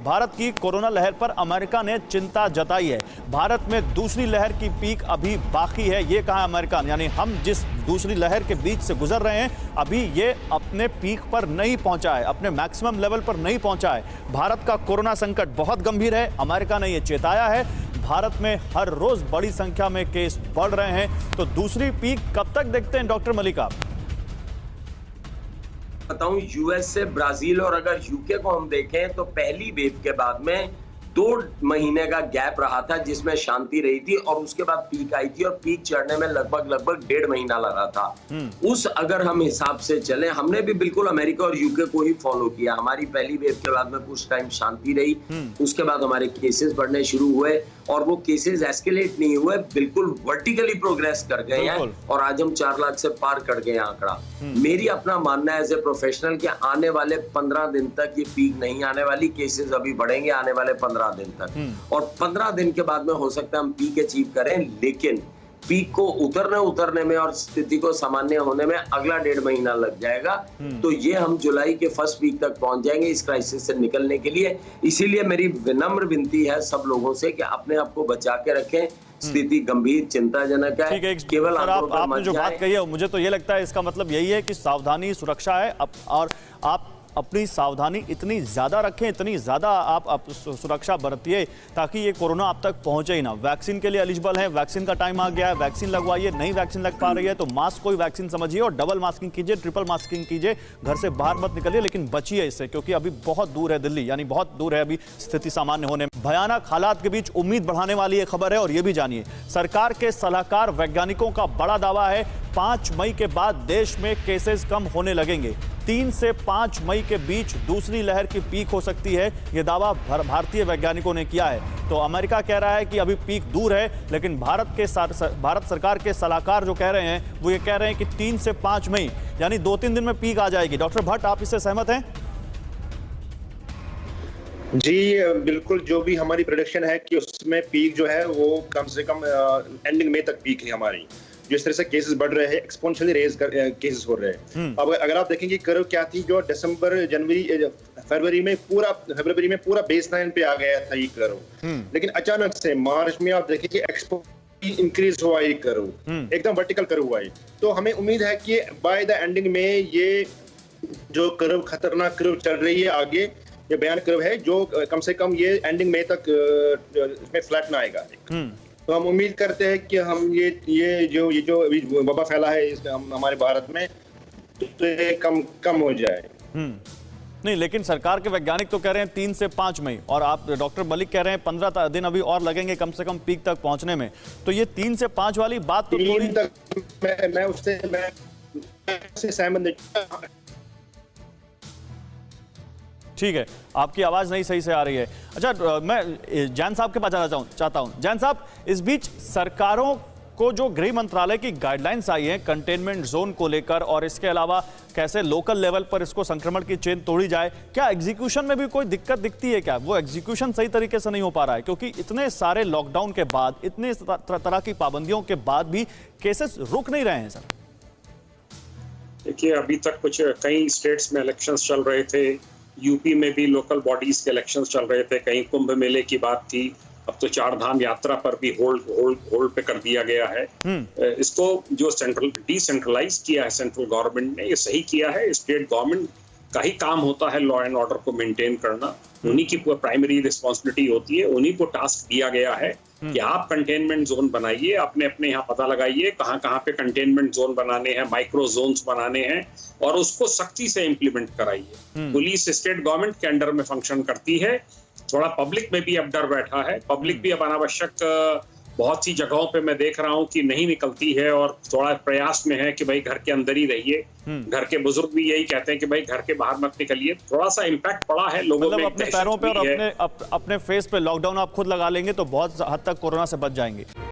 भारत की कोरोना लहर पर अमेरिका ने चिंता जताई है। भारत में दूसरी लहर की पीक अभी बाकी है, ये कहा अमेरिका ने। यानी हम जिस दूसरी लहर के बीच से गुजर रहे हैं, अभी ये अपने पीक पर नहीं पहुंचा है, अपने मैक्सिमम लेवल पर नहीं पहुंचा है। भारत का कोरोना संकट बहुत गंभीर है, अमेरिका ने यह चेताया है। भारत में हर रोज बड़ी संख्या में केस बढ़ रहे हैं, तो दूसरी पीक कब तक देखते हैं डॉक्टर मलिक आप? बताऊं, यूएस से ब्राजील और अगर यूके को हम देखें तो पहली वेव के बाद में 2 महीने का गैप रहा था जिसमें शांति रही थी और उसके बाद पीक आई थी और पीक चढ़ने में लगभग 1.5 महीना लगा था। उस अगर हम हिसाब से चले, हमने भी बिल्कुल अमेरिका और यूके को ही फॉलो किया। हमारी पहली वेव के बाद में कुछ टाइम शांति रही, उसके बाद हमारे केसेस बढ़ने शुरू हुए और वो केसेस एस्केलेट नहीं हुए, बिल्कुल वर्टिकली प्रोग्रेस कर गए हैं और आज हम 4 लाख से पार कर गए आंकड़ा। मेरी अपना मानना है एज ए प्रोफेशनल कि आने वाले 15 दिन तक ये पीक नहीं आने वाली, केसेस अभी बढ़ेंगे आने वाले 15 दिन तक और 15 दिन के बाद में हो सकता है हम पीक अचीव करें, लेकिन पीक को उतरने में और स्थिति को सामान्य होने में अगला 1.5 महीना लग जाएगा। तो ये हम जुलाई के फर्स्ट वीक तक पहुंच जाएंगे इस क्राइसिस से निकलने के लिए। इसीलिए मेरी विनम्र विनती है सब लोगों से कि अपने आप को बचा के रखें। स्थिति गंभीर चिंताजनक है। केवल आपने जो बात कही है, मुझे तो ये लगता है इसका मतलब यही है कि सावधानी सुरक्षा है और आप अपनी सावधानी इतनी ज़्यादा रखें, इतनी ज़्यादा आप सुरक्षा बरतिए ताकि ये कोरोना आप तक पहुंचे ही ना। वैक्सीन के लिए एलिजिबल है, वैक्सीन का टाइम आ गया है, वैक्सीन लगवाइए। नहीं वैक्सीन लग पा रही है तो मास्क कोई वैक्सीन समझिए और डबल मास्किंग कीजिए, ट्रिपल मास्किंग कीजिए। घर से बाहर मत निकलिए, लेकिन बचिए इससे, क्योंकि अभी बहुत दूर है दिल्ली, यानी बहुत दूर है अभी स्थिति सामान्य होने में। भयानक हालात के बीच उम्मीद बढ़ाने वाली ये खबर है और ये भी जानिए, सरकार के सलाहकार वैज्ञानिकों का बड़ा दावा है 5 मई के बाद देश में केसेस कम होने लगेंगे। 3 से 5 मई के बीच दूसरी लहर की पीक हो सकती है, यह दावा भारतीय वैज्ञानिकों ने किया है। तो अमेरिका कह रहा है कि अभी पीक दूर है, लेकिन भारत सरकार के सलाहकार जो कह रहे हैं वो ये कह रहे हैं कि 3 से 5 मई यानी 2-3 दिन में पीक आ जाएगी। डॉक्टर भट्ट, आप इससे सहमत हैं? जी बिल्कुल, जो भी हमारी प्रेडिक्शन है कि उसमें पीक जो है वो कम से कम एंडिंग मई तक पीक है हमारी। जिस तरह से केसेस बढ़ रहे हैं, एक्सपोनेंशियली रेज केसेस हो रहे हैं। अब अगर आप देखेंगे कर्व क्या थी, जो दिसंबर फरवरी में पूरा बेसलाइन पे आ गया था ये कर्व, लेकिन अचानक से मार्च में आप देखेंगे इंक्रीज हुआ ये कर्व, एकदम वर्टिकल कर्व हुआ है। तो हमें उम्मीद है कि बाय द एंडिंग में ये जो कर्व खतरनाक कर्व चल रही है आगे, ये बयान कर्व है जो कम से कम ये एंडिंग मई तक इसमें फ्लैट ना आएगा। तो हम उम्मीद करते हैं कि हम ये जो वबा फैला है हमारे भारत में, तो ये कम हो जाए। नहीं, लेकिन सरकार के वैज्ञानिक तो कह रहे हैं 3 से 5 मई और आप डॉक्टर मलिक कह रहे हैं 15 दिन अभी और लगेंगे कम से कम पीक तक पहुंचने में। तो ये 3 से 5 वाली बात तो थोड़ी मैं उससे सहमत नहीं। ठीक है, आपकी आवाज नहीं सही से आ रही है। अच्छा, मैं जैन साहब के पास जाना चाहता हूं। जैन साहब, इस बीच सरकारों को जो गृह मंत्रालय की गाइडलाइंस आई है कंटेनमेंट जोन को लेकर और इसके अलावा कैसे लोकल लेवल पर इसको संक्रमण की चेन तोड़ी जाए, क्या एग्जीक्यूशन में भी कोई दिक्कत दिखती है? क्या वो एग्जीक्यूशन सही तरीके से नहीं हो पा रहा है? क्योंकि इतने सारे लॉकडाउन के बाद, इतने तरह की पाबंदियों के बाद भी केसेस रुक नहीं रहे हैं सर। देखिए, अभी तक कुछ कई स्टेट्स में इलेक्शंस चल रहे थे, यूपी में भी लोकल बॉडीज के इलेक्शंस चल रहे थे, कहीं कुंभ मेले की बात थी, अब तो 4 धाम यात्रा पर भी होल्ड पे कर दिया गया है। इसको जो डिसेंट्रलाइज किया है सेंट्रल गवर्नमेंट ने, ये सही किया है। स्टेट गवर्नमेंट का ही काम होता है लॉ एंड ऑर्डर को मेंटेन करना, उन्हीं की प्राइमरी रिस्पॉन्सिबिलिटी होती है, उन्हीं को टास्क दिया गया है कि आप कंटेनमेंट जोन बनाइए, अपने यहाँ पता लगाइए कहाँ पे कंटेनमेंट जोन बनाने हैं, माइक्रो जोन्स बनाने हैं और उसको सख्ती से इम्प्लीमेंट कराइए। पुलिस स्टेट गवर्नमेंट के अंडर में फंक्शन करती है। थोड़ा पब्लिक में भी अब डर बैठा है, पब्लिक भी अब अनावश्यक बहुत सी जगहों पे मैं देख रहा हूँ कि नहीं निकलती है और थोड़ा प्रयास में है कि भाई घर के अंदर ही रहिए। घर के बुजुर्ग भी यही कहते हैं कि भाई घर के बाहर मत निकलिए। थोड़ा सा इम्पैक्ट पड़ा है लोगों में, अपने पैरों पे और अपने फेस पे लॉकडाउन आप खुद लगा लेंगे तो बहुत हद तक कोरोना से बच जाएंगे।